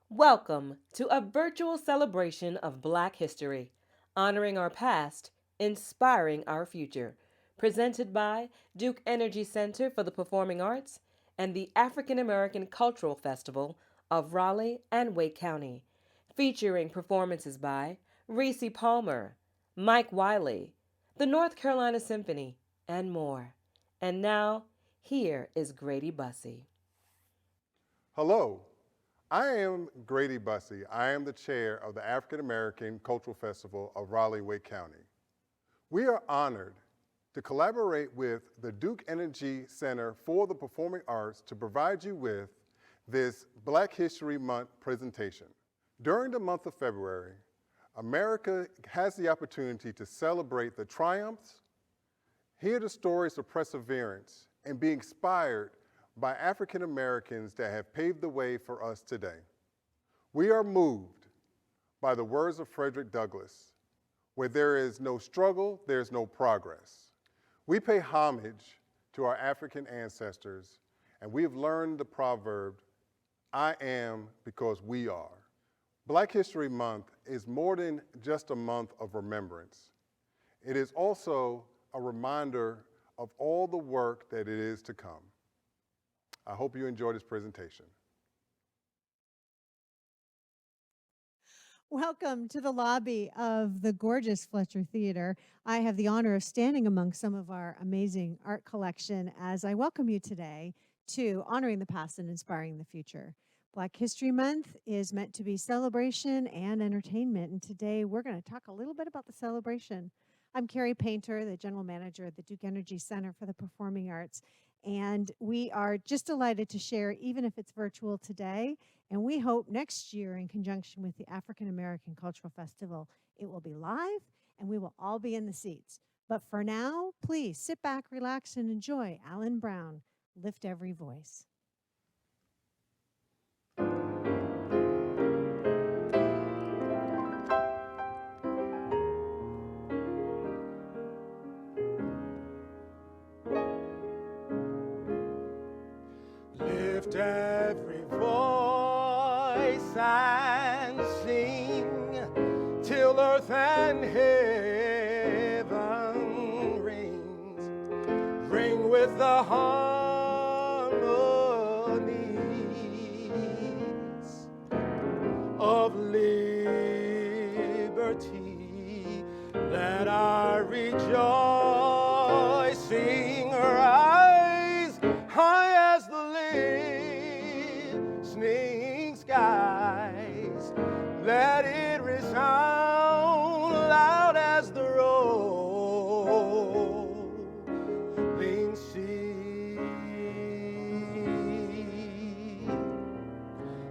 Welcome to a virtual celebration of Black history, honoring our past, inspiring our future. Presented by Duke Energy Center for the Performing Arts and the African American Cultural Festival of Raleigh and Wake County. Featuring performances by Reese Palmer, Mike Wiley, the North Carolina Symphony, and more. And now, here is Grady Bussey. Hello, I am Grady Bussey. I am the chair of the African American Cultural Festival of Raleigh-Wake County. We are honored to collaborate with the Duke Energy Center for the Performing Arts to provide you with this Black History Month presentation. During the month of February, America has the opportunity to celebrate the triumphs, hear the stories of perseverance, and be inspired by African Americans that have paved the way for us today. We are moved by the words of Frederick Douglass, where there is no struggle, there's no progress. We pay homage to our African ancestors, and we have learned the proverb, I am because we are. Black History Month is more than just a month of remembrance. It is also a reminder of all the work that it is to come. I hope you enjoy this presentation. Welcome to the lobby of the gorgeous Fletcher Theater. I have the honor of standing among some of our amazing art collection as I welcome you today to Honoring the Past and Inspiring the Future. Black History Month is meant to be celebration and entertainment, and today we're going to talk a little bit about the celebration. I'm Carrie Painter, the General Manager at the Duke Energy Center for the Performing Arts, and we are just delighted to share, even if it's virtual today, and we hope next year, in conjunction with the African American Cultural Festival, it will be live and we will all be in the seats. But for now, please sit back, relax, and enjoy Alan Brown, Lift Every Voice. Lift every voice and sing till earth and heaven rings. Ring with the harmonies of liberty. Let our rejoicing rise high as the listening skies. Let it resound loud as the rolling sea.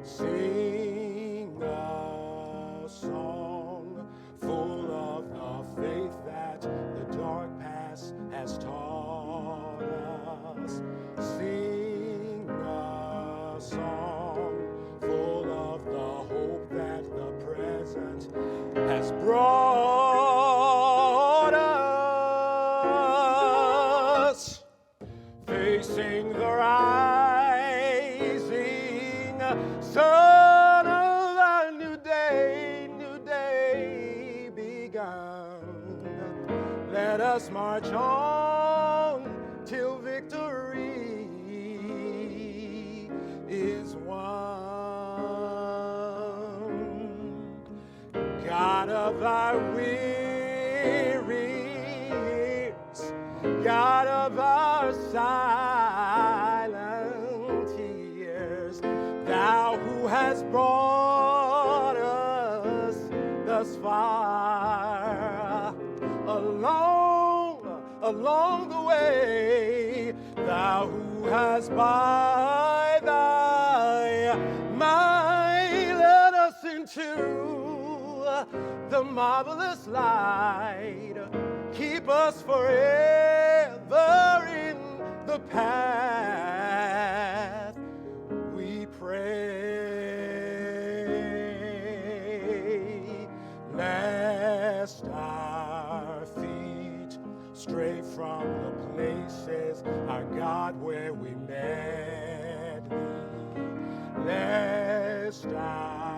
Sing a song full of the faith that the dark past has taught us. Sing a song full of the hope that the present has brought us. Facing the rising sun of a new day begun. Let us march on till victory is won. God of our weary years, God of our silent tears, thou who hast brought us thus far, along the way, thou who hast by thy might led us into the marvelous light. Keep us forever in the path, we pray, lest our feet stray from the places, our God, where we met thee, lest our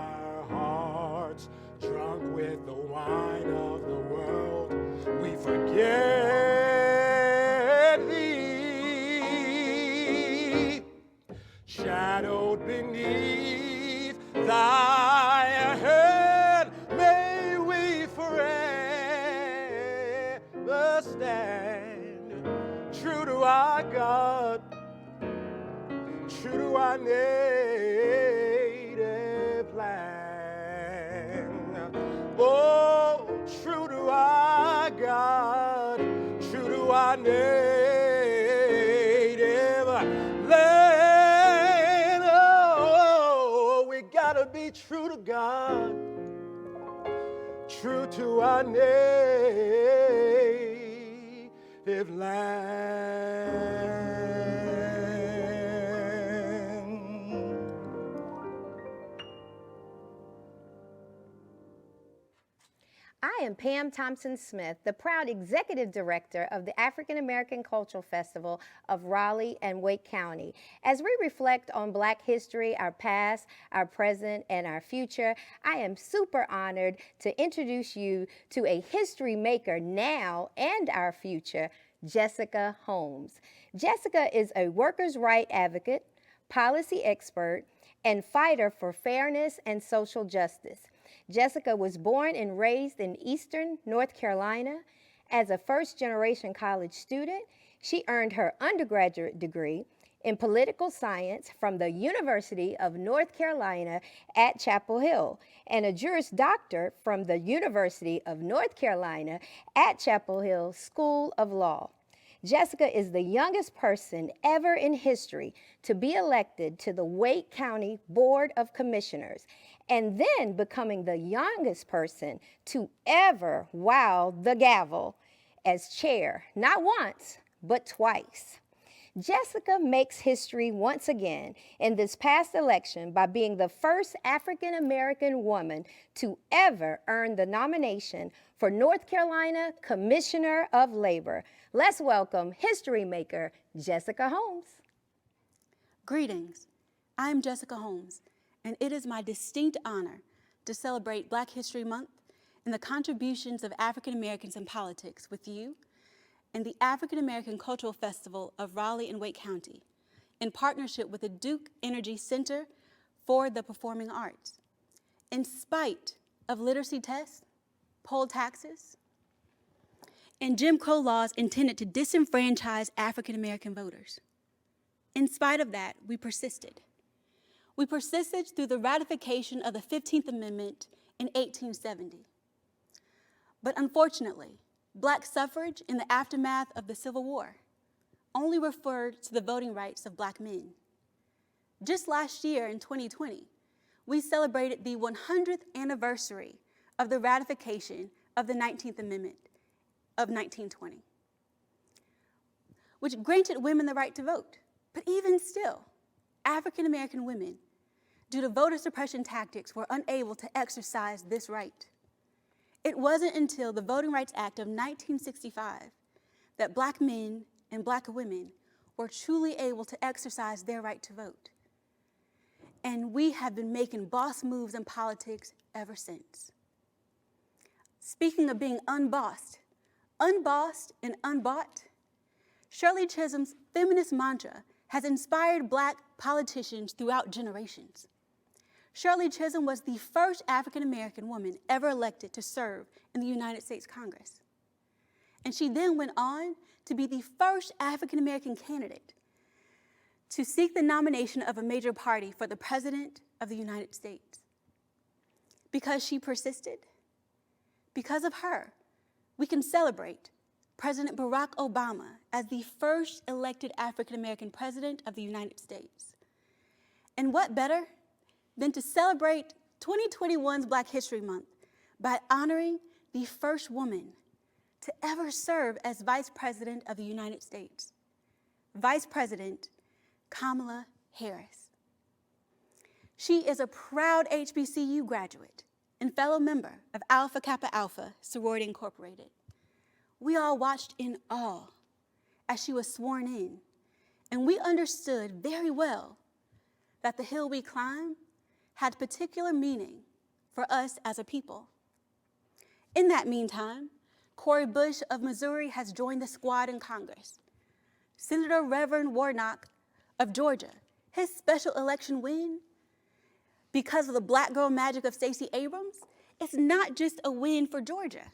our native land. Oh, true to our God, true to our native land. Oh, we gotta be true to God, true to our native land. I am Pam Thompson-Smith, the proud Executive Director of the African American Cultural Festival of Raleigh and Wake County. As we reflect on Black history, our past, our present, and our future, I am super honored to introduce you to a history maker now and our future, Jessica Holmes. Jessica is a workers' rights advocate, policy expert, and fighter for fairness and social justice. Jessica was born and raised in Eastern North Carolina. As a first-generation college student, she earned her undergraduate degree in political science from the University of North Carolina at Chapel Hill and a Juris Doctor from the University of North Carolina at Chapel Hill School of Law. Jessica is the youngest person ever in history to be elected to the Wake County Board of Commissioners, and then becoming the youngest person to ever wow the gavel as chair, not once, but twice. Jessica makes history once again in this past election by being the first African American woman to ever earn the nomination for North Carolina Commissioner of Labor. Let's welcome history maker Jessica Holmes. Greetings. I'm Jessica Holmes, and it is my distinct honor to celebrate Black History Month and the contributions of African Americans in politics with you and the African American Cultural Festival of Raleigh and Wake County in partnership with the Duke Energy Center for the Performing Arts. In spite of literacy tests, poll taxes, and Jim Crow laws intended to disenfranchise African American voters, in spite of that, we persisted. We persisted through the ratification of the 15th Amendment in 1870. But unfortunately, Black suffrage in the aftermath of the Civil War only referred to the voting rights of Black men. Just last year in 2020, we celebrated the 100th anniversary of the ratification of the 19th Amendment of 1920, which granted women the right to vote. But even still, African American women, due to voter suppression tactics, were unable to exercise this right. It wasn't until the Voting Rights Act of 1965 that Black men and Black women were truly able to exercise their right to vote. And we have been making boss moves in politics ever since. Speaking of being unbossed and unbought, Shirley Chisholm's feminist mantra has inspired Black politicians throughout generations. Shirley Chisholm was the first African American woman ever elected to serve in the United States Congress. And she then went on to be the first African American candidate to seek the nomination of a major party for the President of the United States. Because she persisted, because of her, we can celebrate President Barack Obama as the first elected African American president of the United States. And what better than to celebrate 2021's Black History Month by honoring the first woman to ever serve as Vice President of the United States, Vice President Kamala Harris. She is a proud HBCU graduate and fellow member of Alpha Kappa Alpha Sorority Incorporated. We all watched in awe as she was sworn in, and we understood very well that the hill we climb had particular meaning for us as a people. In that meantime, Cori Bush of Missouri has joined the squad in Congress. Senator Reverend Warnock of Georgia, his special election win, because of the Black girl magic of Stacey Abrams, it's not just a win for Georgia.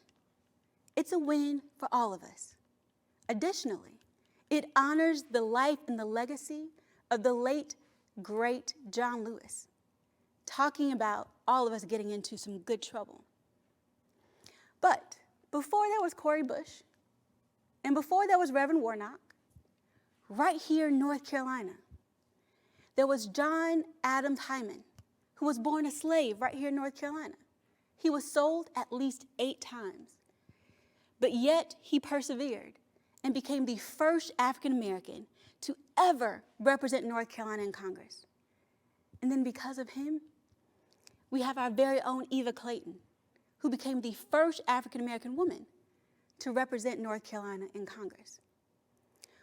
It's a win for all of us. Additionally, it honors the life and the legacy of the late great John Lewis, talking about all of us getting into some good trouble. But before there was Cori Bush, and before there was Reverend Warnock, right here in North Carolina, there was John Adams Hyman, who was born a slave right here in North Carolina. He was sold at least 8 times, but yet he persevered and became the first African American to ever represent North Carolina in Congress. And then because of him, we have our very own Eva Clayton, who became the first African American woman to represent North Carolina in Congress.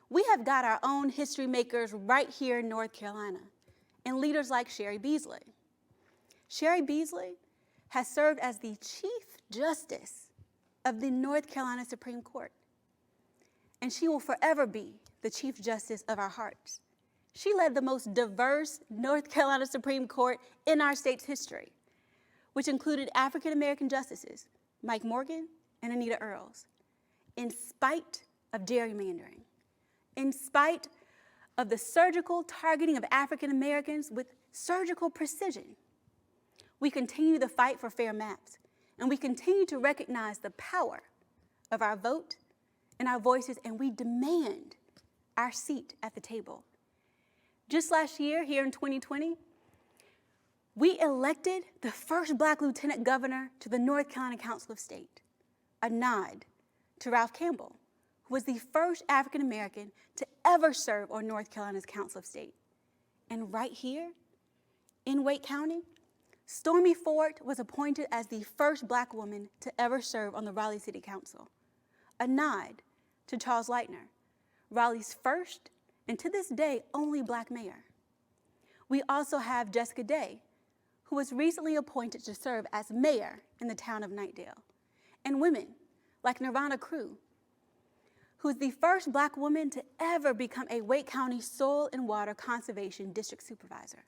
We have got our own history makers right here in North Carolina, and leaders like Cheri Beasley. Cheri Beasley has served as the Chief Justice of the North Carolina Supreme Court, and she will forever be the Chief Justice of our hearts. She led the most diverse North Carolina Supreme Court in our state's history, which included African American justices, Mike Morgan and Anita Earls, in spite of gerrymandering, in spite of the surgical targeting of African Americans with surgical precision. We continue the fight for fair maps, and we continue to recognize the power of our vote and our voices, and we demand our seat at the table. Just last year, here in 2020, we elected the first Black lieutenant governor to the North Carolina Council of State, a nod to Ralph Campbell, who was the first African American to ever serve on North Carolina's Council of State. And right here in Wake County, Stormy Ford was appointed as the first Black woman to ever serve on the Raleigh City Council, a nod to Charles Leitner, Raleigh's first and to this day only Black mayor. We also have Jessica Day, who was recently appointed to serve as mayor in the town of Knightdale, and women like Nirvana Crew, who is the first Black woman to ever become a Wake County Soil and Water Conservation District Supervisor.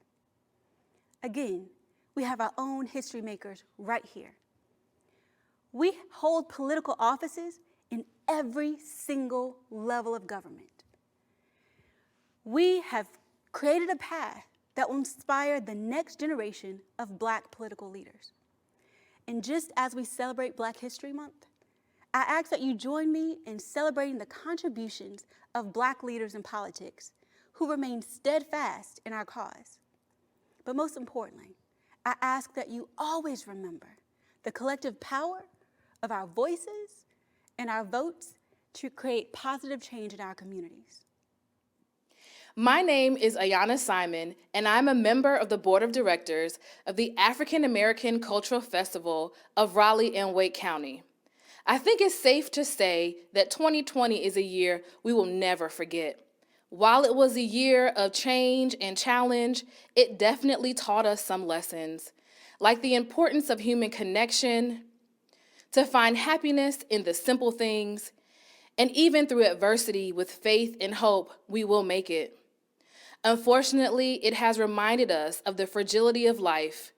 Again, we have our own history makers right here. We hold political offices in every single level of government. We have created a path that will inspire the next generation of Black political leaders. And just as we celebrate Black History Month, I ask that you join me in celebrating the contributions of Black leaders in politics who remain steadfast in our cause. But most importantly, I ask that you always remember the collective power of our voices and our votes to create positive change in our communities. My name is Ayana Simon, and I'm a member of the Board of Directors of the African American Cultural Festival of Raleigh and Wake County. I think it's safe to say that 2020 is a year we will never forget. While it was a year of change and challenge, it definitely taught us some lessons, like the importance of human connection, to find happiness in the simple things, and even through adversity, with faith and hope, we will make it. Unfortunately, it has reminded us of the fragility of life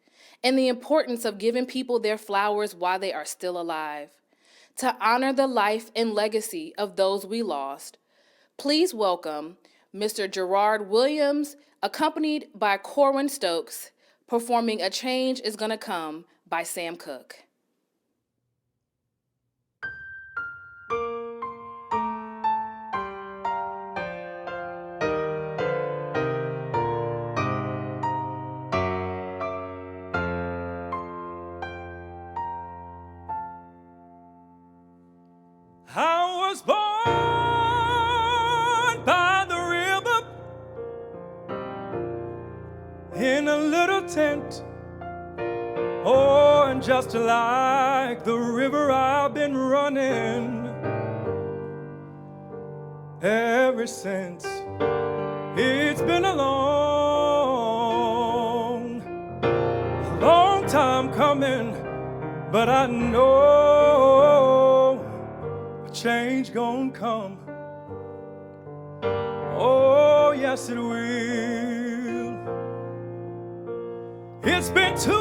and the importance of giving people their flowers while they are still alive, to honor the life and legacy of those we lost. Please welcome Mr. Gerard Williams, accompanied by Corwin Stokes, performing A Change Is Gonna Come by Sam Cooke. I was born by the river in a little tent. Oh, and just like the river I've been running ever since. It's been a long time coming, but I know change gonna come. Oh, yes it will. It's been too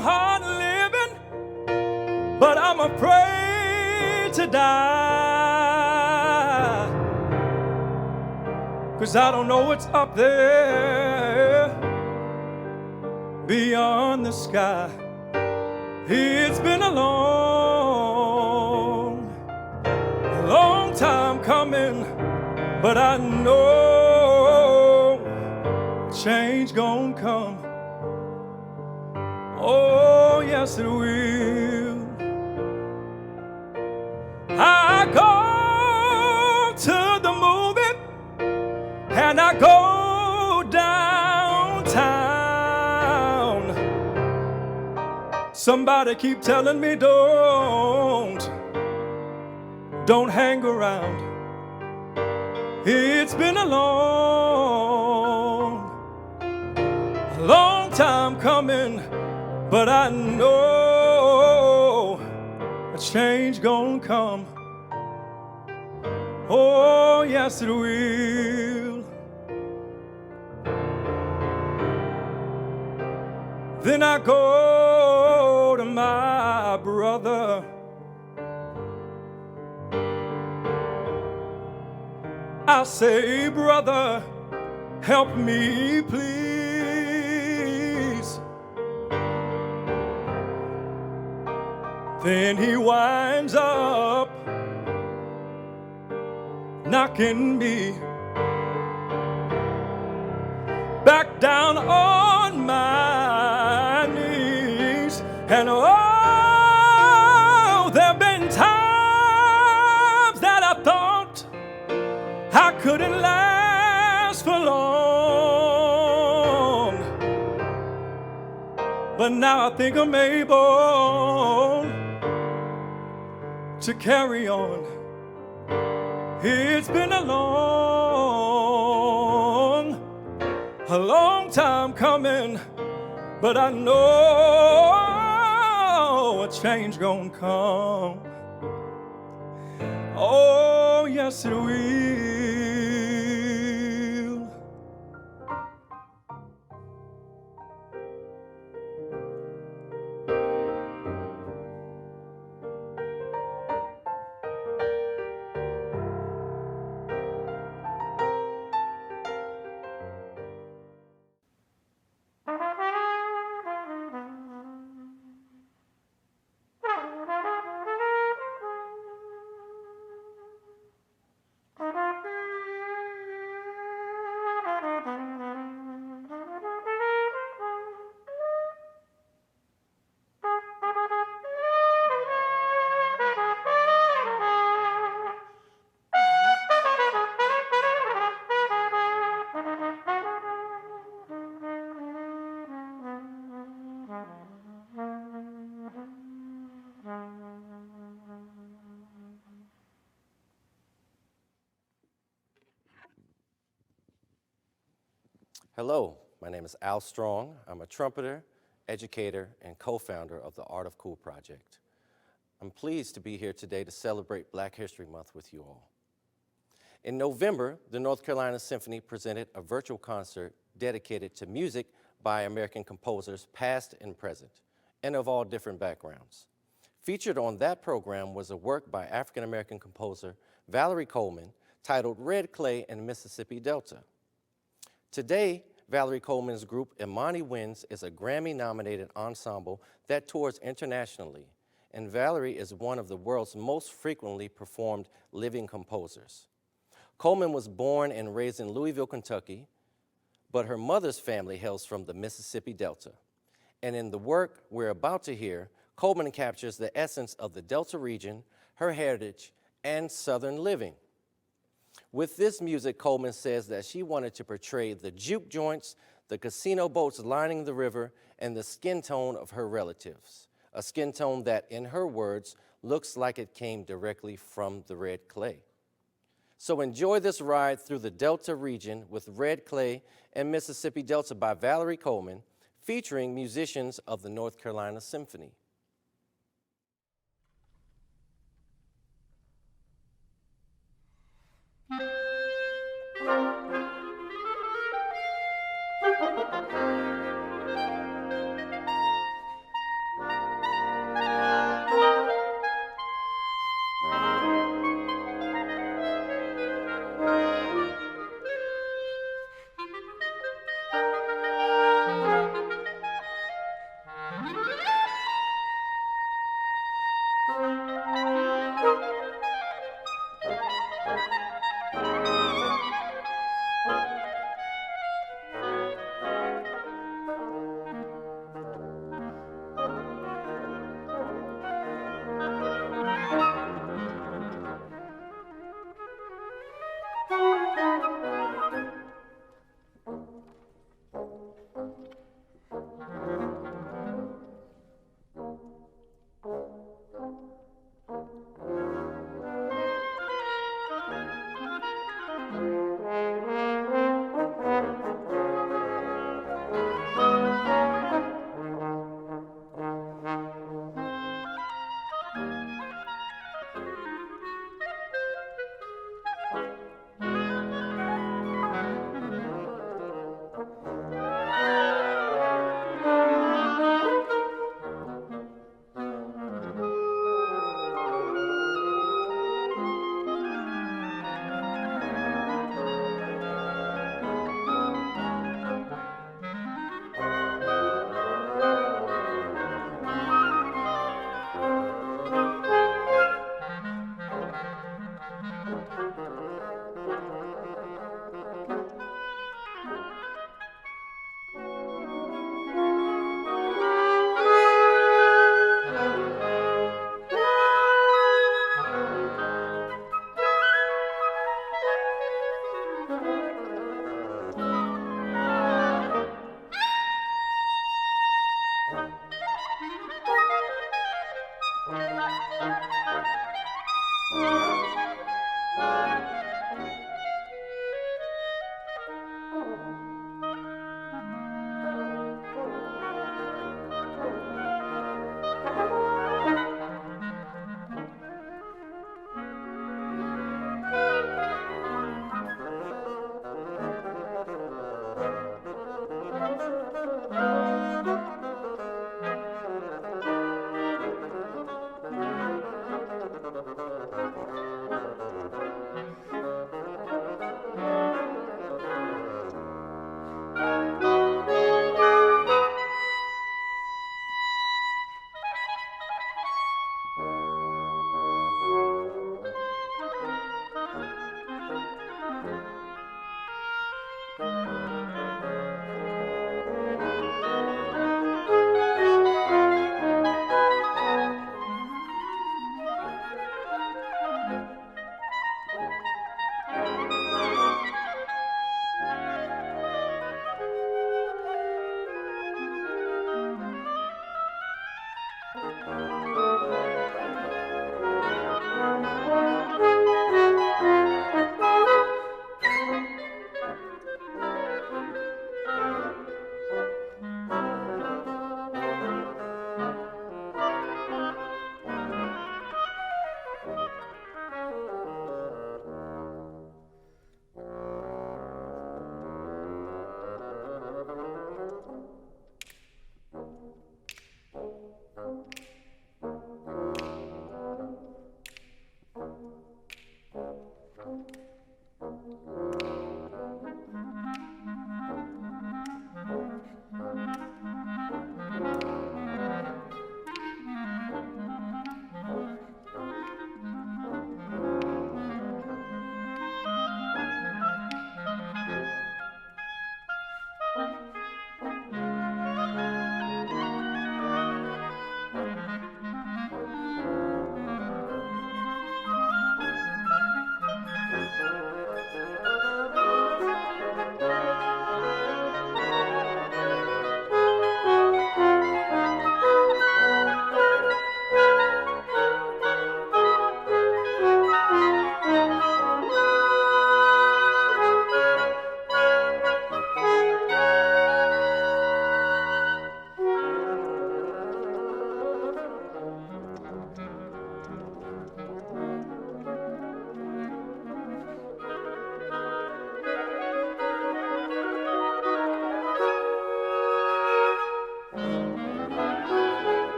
hard living, but I'm afraid to die. 'cause I don't know what's up there beyond the sky. It's been a long time coming, but I know change gon' come. Oh, yes, it will. I go to the movie and I go downtown. Somebody keep telling me don't hang around. It's been a long time coming, but I know a change gonna come. Oh, yes, it will. Then I go to my brother. I say, brother, help me, please. Then he winds up knocking me back down on my knees. And oh, there've been times that I thought I couldn't last for long, but now I think I'm able to carry on. It's been a long time coming, but I know a change gonna come. Oh, yes, it will. Hello, my name is Al Strong. I'm a trumpeter, educator, and co-founder of the Art of Cool Project. I'm pleased to be here today to celebrate Black History Month with you all. In November, the North Carolina Symphony presented a virtual concert dedicated to music by American composers past and present, and of all different backgrounds. Featured on that program was a work by African-American composer Valerie Coleman titled Red Clay and Mississippi Delta. Today, Valerie Coleman's group Imani Winds is a Grammy-nominated ensemble that tours internationally, and Valerie is one of the world's most frequently performed living composers. Coleman was born and raised in Louisville, Kentucky, but her mother's family hails from the Mississippi Delta. And in the work we're about to hear, Coleman captures the essence of the Delta region, her heritage, and Southern living. With this music, Coleman says that she wanted to portray the juke joints, the casino boats lining the river, and the skin tone of her relatives, a skin tone that, in her words, looks like it came directly from the red clay. So enjoy this ride through the Delta region with Red Clay and Mississippi Delta by Valerie Coleman, featuring musicians of the North Carolina Symphony.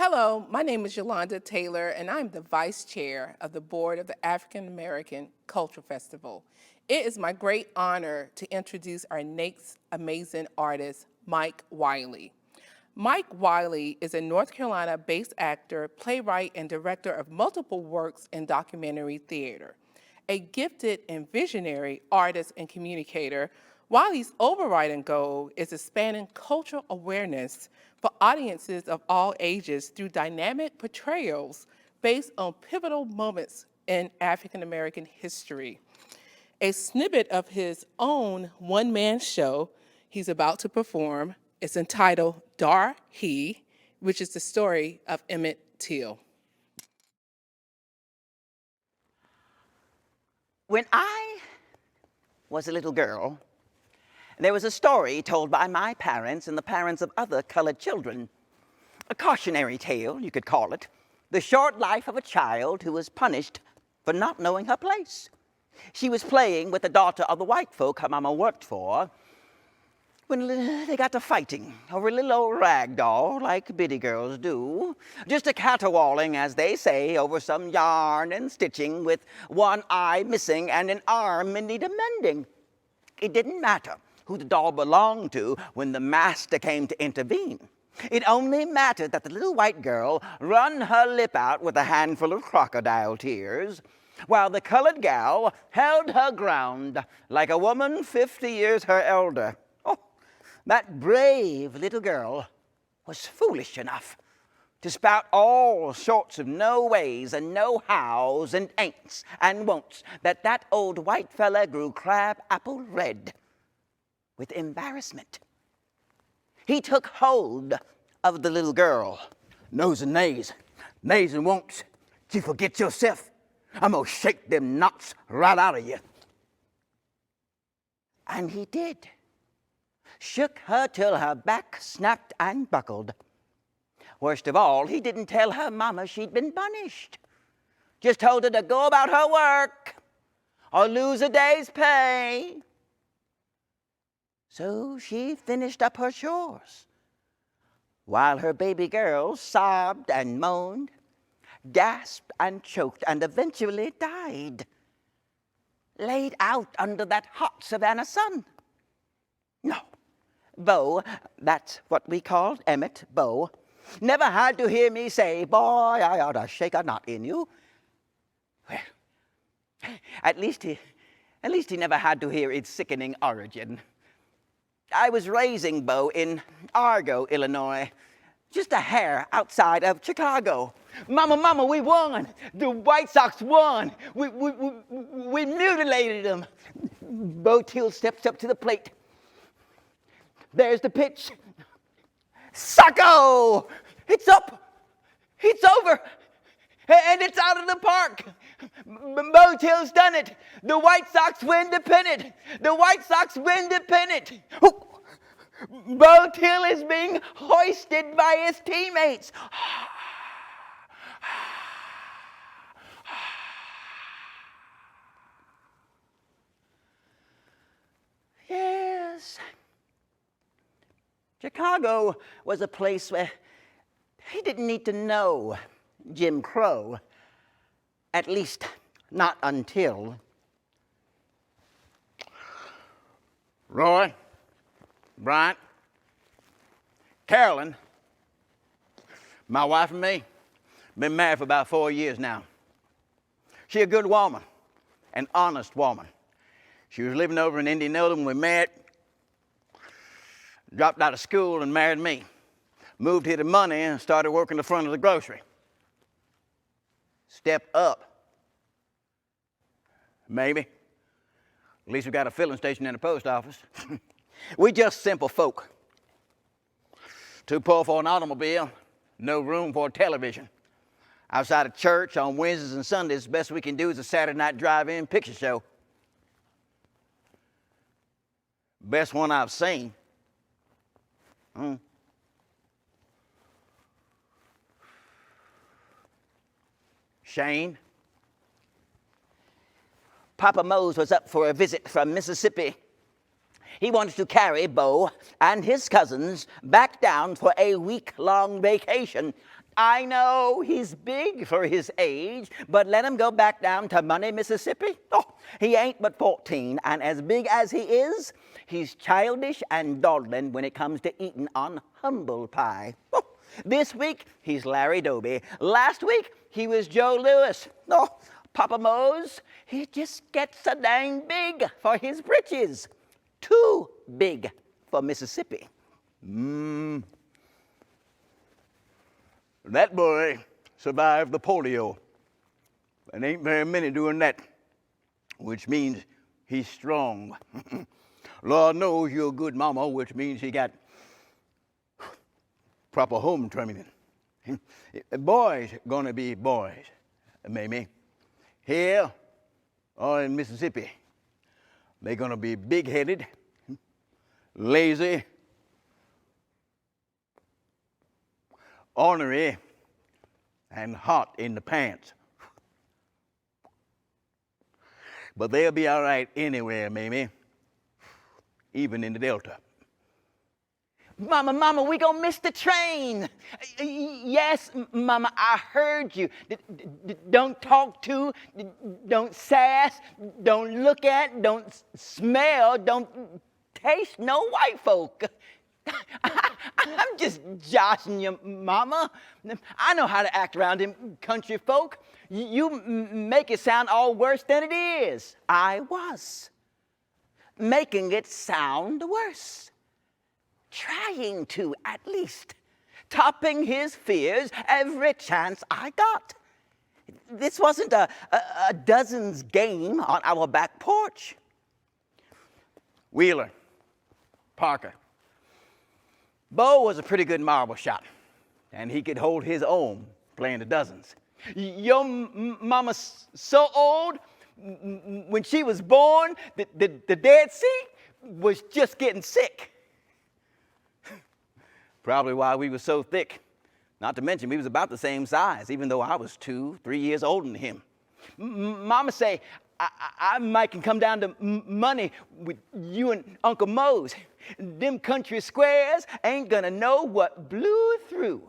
Hello, my name is Yolanda Taylor, and I'm the Vice Chair of the Board of the African American Cultural Festival. It is my great honor to introduce our next amazing artist, Mike Wiley. Mike Wiley is a North Carolina-based actor, playwright, and director of multiple works in documentary theater. A gifted and visionary artist and communicator, Wiley's overriding goal is expanding cultural awareness for audiences of all ages through dynamic portrayals based on pivotal moments in African American history. A snippet of his own one-man show he's about to perform is entitled Dar He, which is the story of Emmett Till. When I was a little girl, there was a story told by my parents and the parents of other colored children. A cautionary tale, you could call it. The short life of a child who was punished for not knowing her place. She was playing with the daughter of the white folk her mama worked for, when they got to fighting over a little old rag doll like bitty girls do, just a caterwauling, as they say, over some yarn and stitching with one eye missing and an arm in need of mending. It didn't matter who the doll belonged to when the master came to intervene. It only mattered that the little white girl run her lip out with a handful of crocodile tears, while the colored gal held her ground like a woman 50 years her elder. Oh, that brave little girl was foolish enough to spout all sorts of no ways and no hows and ain'ts and won'ts that old white fella grew crab apple red with embarrassment. He took hold of the little girl. No's and nays, nays and won'ts. You forget yourself. I'm gonna shake them knots right out of you. And he did. Shook her till her back snapped and buckled. Worst of all, he didn't tell her mama she'd been punished. Just told her to go about her work or lose a day's pay. So she finished up her chores, while her baby girl sobbed and moaned, gasped and choked, and eventually died, laid out under that hot Savannah sun. No, Bo, that's what we called Emmett, Bo, never had to hear me say, boy, I ought to shake a knot in you. Well, at least he never had to hear its sickening origin. I was raising Bo in Argo, Illinois, just a hair outside of Chicago. Mama, we won. The White Sox won. We mutilated them. Bo Till steps up to the plate. There's the pitch. Sacco! It's up. It's over. And it's out of the park. Bo Till's done it. The White Sox win the pennant. The White Sox win the pennant. Oh. Bo Till is being hoisted by his teammates. Yes. Chicago was a place where he didn't need to know Jim Crow, at least not until. Roy, Bryant, Carolyn, my wife and me, been married for about 4 years now. She a good woman, an honest woman. She was living over in Indianola when we met, dropped out of school and married me. Moved here to money and started working the front of the grocery. Step up. Maybe. At least we got a filling station in the post office. We just simple folk. Too poor for an automobile, no room for a television. Outside of church on Wednesdays and Sundays, the best we can do is a Saturday night drive-in picture show. Best one I've seen. Shane. Papa Mose was up for a visit from Mississippi. He wanted to carry Bo and his cousins back down for a week-long vacation. I know he's big for his age, but let him go back down to Money, Mississippi? Oh, he ain't but 14, and as big as he is, he's childish and dawdling when it comes to eating on humble pie. Oh, this week, he's Larry Doby. Last week, he was Joe Louis. Oh, Papa Mose, he just gets so dang big for his britches. Too big for Mississippi. That boy survived the polio. And ain't very many doing that, which means he's strong. Lord knows you're a good mama, which means he got proper home training. Boys gonna be boys, Mamie. Here or in Mississippi, they're gonna be big-headed, lazy, ornery, and hot in the pants. But they'll be all right anywhere, Mamie, even in the Delta. Mama, Mama, we gonna miss the train. Yes, Mama, I heard you. Don't talk to, don't sass, don't look at, don't smell, don't taste no white folk. I'm just joshing you, Mama. I know how to act around them country folk. You make it sound all worse than it is. I was making it sound worse. Trying to, at least. Topping his fears every chance I got. This wasn't a dozens game on our back porch. Wheeler, Parker. Bo was a pretty good marble shot, and he could hold his own playing the dozens. Your mama's so old, when she was born, the Dead Sea was just getting sick. Probably why we were so thick. Not to mention, we was about the same size, even though I was 2, 3 years older than him. Mama say, I might can come down to money with you and Uncle Mose. Them country squares ain't gonna know what blew through.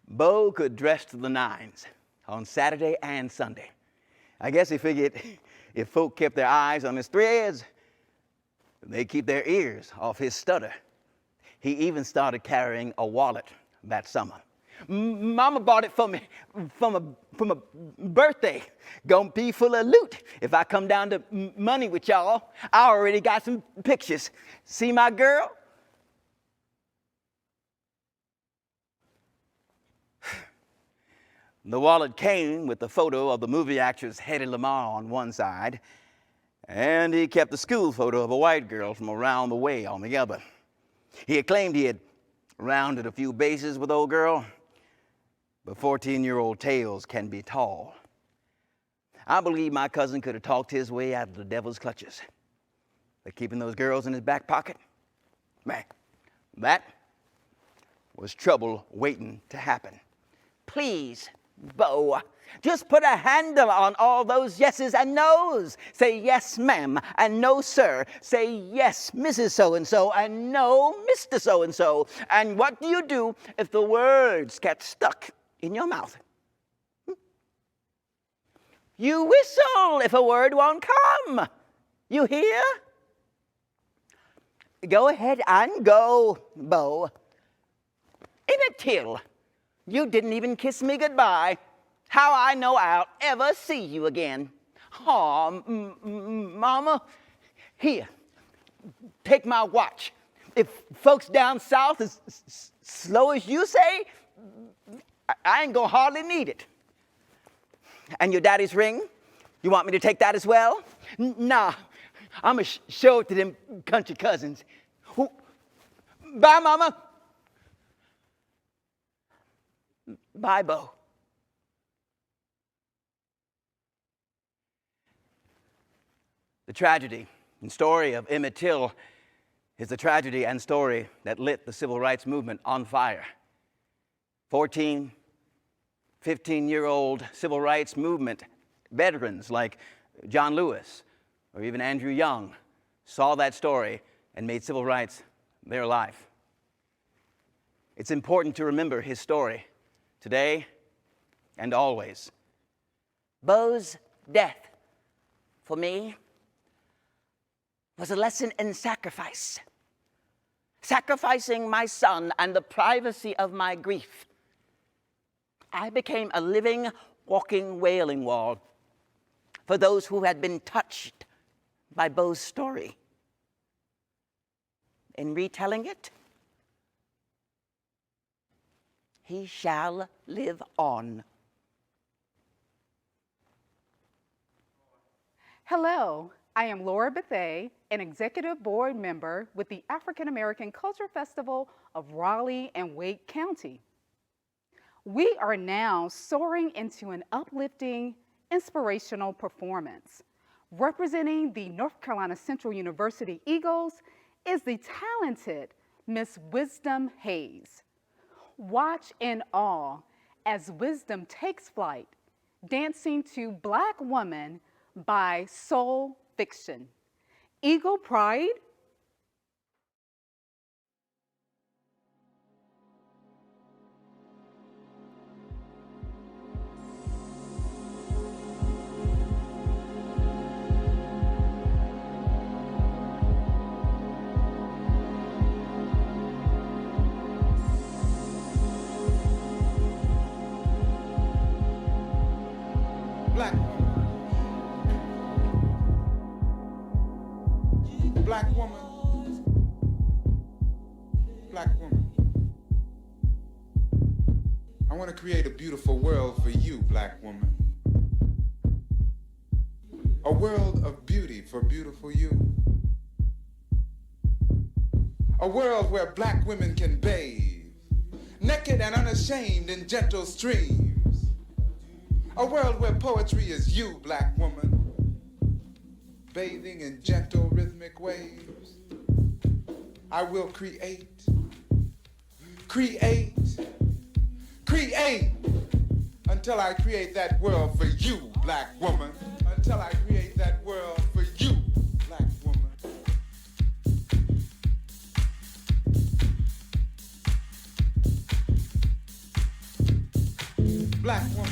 Bo could dress to the nines on Saturday and Sunday. I guess he figured if folk kept their eyes on his threads, they'd keep their ears off his stutter. He even started carrying a wallet that summer. Mama bought it for me from a birthday. Gonna be full of loot if I come down to money with y'all. I already got some pictures. See my girl? The wallet came with the photo of the movie actress Hedy Lamarr on one side, and he kept the school photo of a white girl from around the way on the other. He had claimed he had rounded a few bases with old girl, but 14-year-old tales can be tall. I believe my cousin could have talked his way out of the devil's clutches. But keeping those girls in his back pocket, man, that was trouble waiting to happen. Please, Bo, just put a handle on all those yeses and nos. Say yes, ma'am, and no, sir. Say yes, Mrs. So-and-so, and no, Mr. So-and-so. And what do you do if the words get stuck in your mouth? You whistle if a word won't come. You hear? Go ahead and go, Bo. Emmett Till, you didn't even kiss me goodbye. How I know I'll ever see you again. Aw, Mama, here, take my watch. If folks down south is slow as you say, I ain't gonna hardly need it. And your daddy's ring, you want me to take that as well? Nah, I'm gonna show it to them country cousins. Bye, Mama. Bye, Bo. The tragedy and story of Emmett Till is the tragedy and story that lit the civil rights movement on fire. 14, 15-year-old civil rights movement veterans like John Lewis or even Andrew Young saw that story and made civil rights their life. It's important to remember his story today and always. Bo's death, for me, was a lesson in sacrifice. Sacrificing my son and the privacy of my grief. I became a living, walking wailing wall for those who had been touched by Bo's story. In retelling it, he shall live on. Hello, I am Laura Bethay, an executive board member with the African American Culture Festival of Raleigh and Wake County. We are now soaring into an uplifting, inspirational performance. Representing the North Carolina Central University Eagles is the talented Miss Wisdom Hayes. Watch in awe as Wisdom takes flight, dancing to Black Woman by Soul Fiction. Eagle Pride woman, black woman. I want to create a beautiful world for you, black woman. A world of beauty for beautiful you. A world where black women can bathe, naked and unashamed in gentle streams. A world where poetry is you, black woman, bathing in gentle rhythmic waves. I will create, create, create, until I create that world for you, black woman. Until I create that world for you, black woman. Black woman.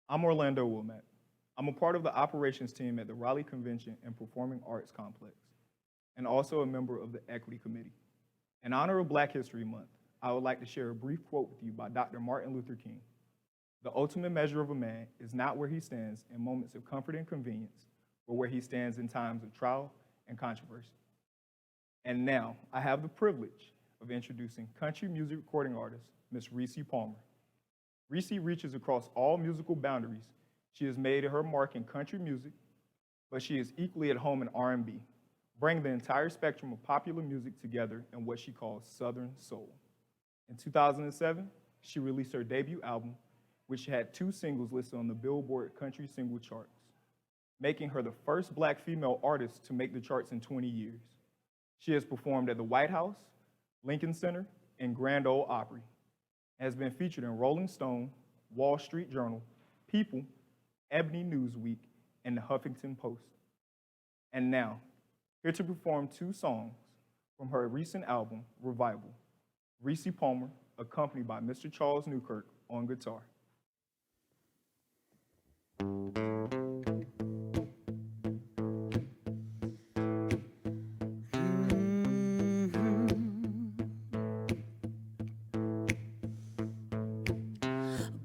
I'm Orlando Wilmette. I'm a part of the operations team at the Raleigh Convention and Performing Arts Complex, and also a member of the Equity Committee. In honor of Black History Month, I would like to share a brief quote with you by Dr. Martin Luther King. "The ultimate measure of a man is not where he stands in moments of comfort and convenience, but where he stands in times of trial and controversy." And now, I have the privilege of introducing country music recording artist, Miss Reese Palmer. Reese reaches across all musical boundaries. She has made her mark in country music, but she is equally at home in R&B, bringing the entire spectrum of popular music together in what she calls Southern Soul. In 2007, she released her debut album, which had 2 singles listed on the Billboard Country Single charts, making her the first Black female artist to make the charts in 20 years. She has performed at the White House, Lincoln Center, and Grand Ole Opry, and has been featured in Rolling Stone, Wall Street Journal, People, Ebony Newsweek, and the Huffington Post. And now, here to perform 2 songs from her recent album, Revival, Reese Palmer, accompanied by Mr. Charles Newkirk on guitar.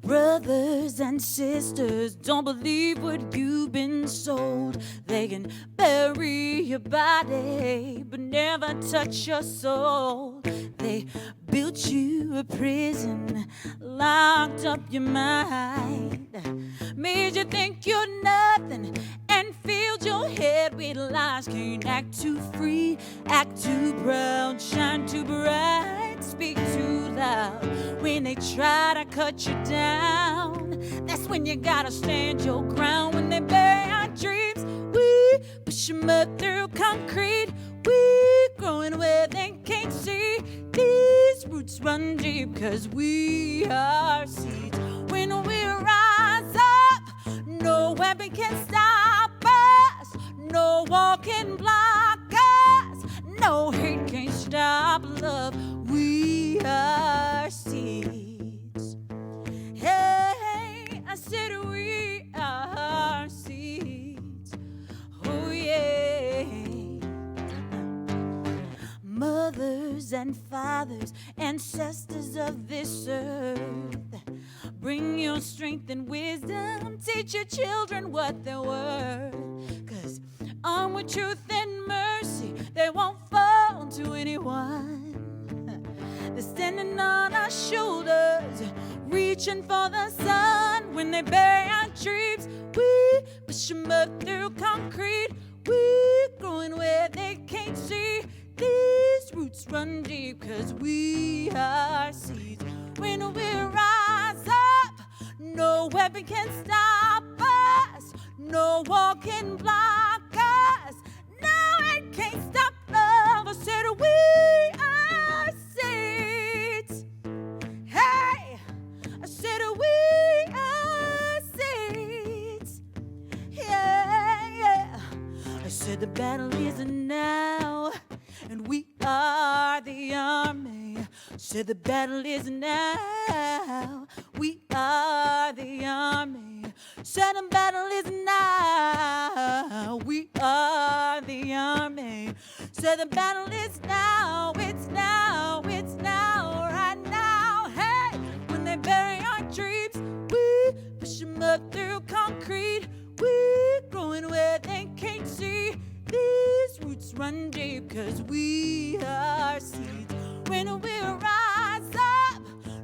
Brother Brothers and sisters, don't believe what you've been sold. They can bury your body, but never touch your soul. They built you a prison, locked up your mind, made you think you're nothing, and filled your head with lies. Can't act too free, act too proud, shine too bright, speak too loud. When they try to cut you down, that's when you gotta stand your ground. When they bury our dreams, we push them up through concrete. We growing where they can't see. These roots run deep, 'cause we are seeds. When we rise up, no weapon can stop us. No wall can block us. No hate can stop love. We are seeds. Hey, I said we are seeds. Oh yeah. Mothers and fathers, ancestors of this earth, bring your strength and wisdom. Teach your children what they're worth. 'Cause armed with truth and mercy, they won't fall to anyone. They're standing on our shoulders, reaching for the sun. When they bury our dreams, we push them up through concrete. We growing where they can't see. These roots run deep, 'cause we are seeds. When we rise up, no weapon can stop us. No wall can block us. No, it can't stop love. I said we are seeds. Hey, I said we are seeds. Yeah, yeah. I said the battle isn't now, and we are the army. Said the battle is now. We are the army. Said the battle is now. We are the army. Said the battle is now. It's now. It's now. Right now. Hey, when they bury our dreams, we push them up through concrete. We growing where they can't see. These roots run deep, 'cause we are seeds. When we rise up,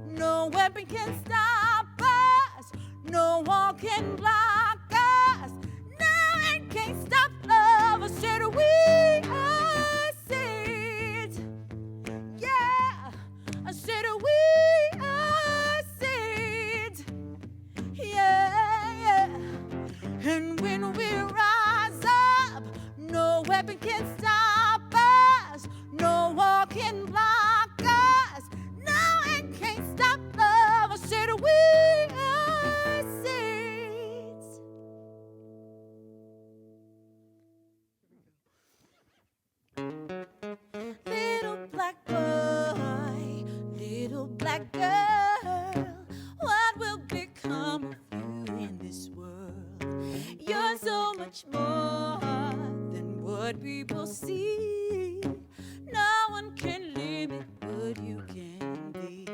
no weapon can stop us. No wall can block us. No, it can't stop love. I said we are seeds. Yeah, I said we are seeds. Yeah, yeah. And when we rise up, no weapon can stop us. No wall can block us. No, it can't stop love. I said we are seeds. Little black boy, little black girl, what will become of you in this world? You're so much more than what people see. No one can limit what you can be.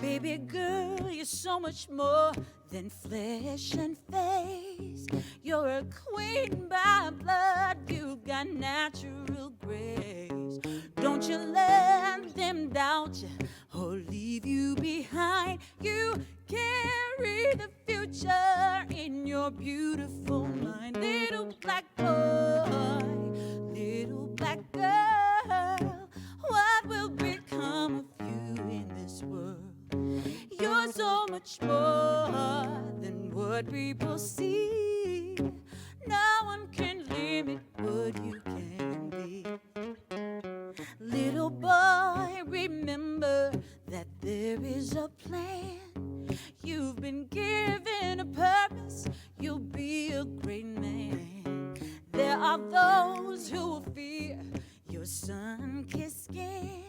Baby girl, you're so much more than flesh and face. You're a queen by blood, you got natural grace. Don't you let them doubt you or leave you behind. You carry the future in your beautiful mind. Little black boy, little black girl, what will become of you in this world? You're so much more than what people see. No one can limit what you can be. Little boy, remember that there is a plan. You've been given a purpose. You'll be a great man. There are those who will fear your sun-kissed skin.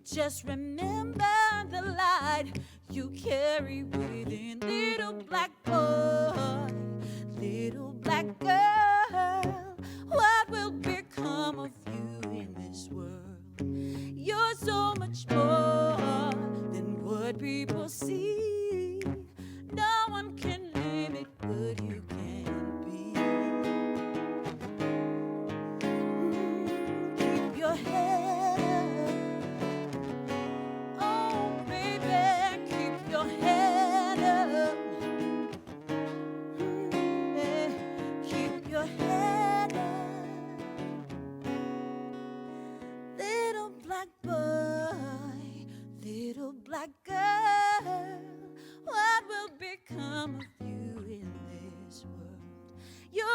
Just remember the light you carry within. Little black boy, little black girl, what will become of you in this world? You're so much more than what people see.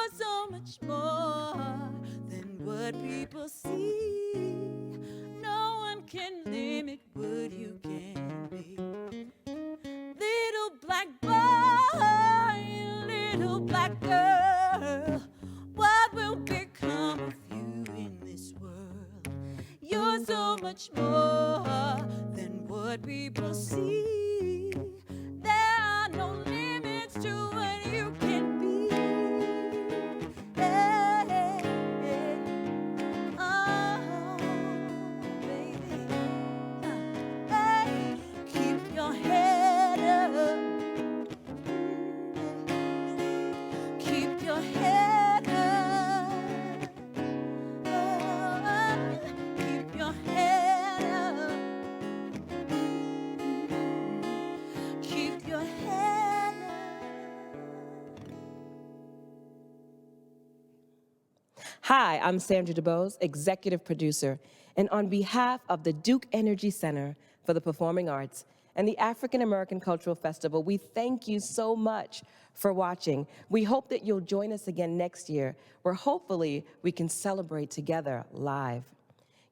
You're so much more than what people see. No one can limit what you can be. Little black boy, little black girl, what will become of you in this world? You're so much more than what people see. There are no limits to what you can be. Hey, hey, oh, baby. Hey, keep your head up. Keep your head up. Oh, keep your head up. Keep your head up. Hi, I'm Sandra DuBose, executive producer, and on behalf of the Duke Energy Center for the Performing Arts and the African American Cultural Festival, we thank you so much for watching. We hope that you'll join us again next year, where hopefully we can celebrate together live.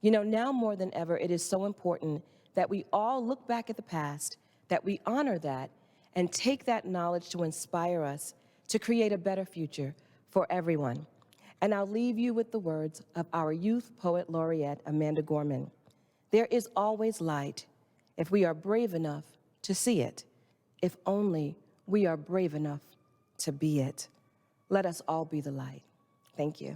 You know, now more than ever, it is so important that we all look back at the past, that we honor that, and take that knowledge to inspire us to create a better future for everyone. And I'll leave you with the words of our youth poet laureate, Amanda Gorman. There is always light if we are brave enough to see it, if only we are brave enough to be it. Let us all be the light. Thank you.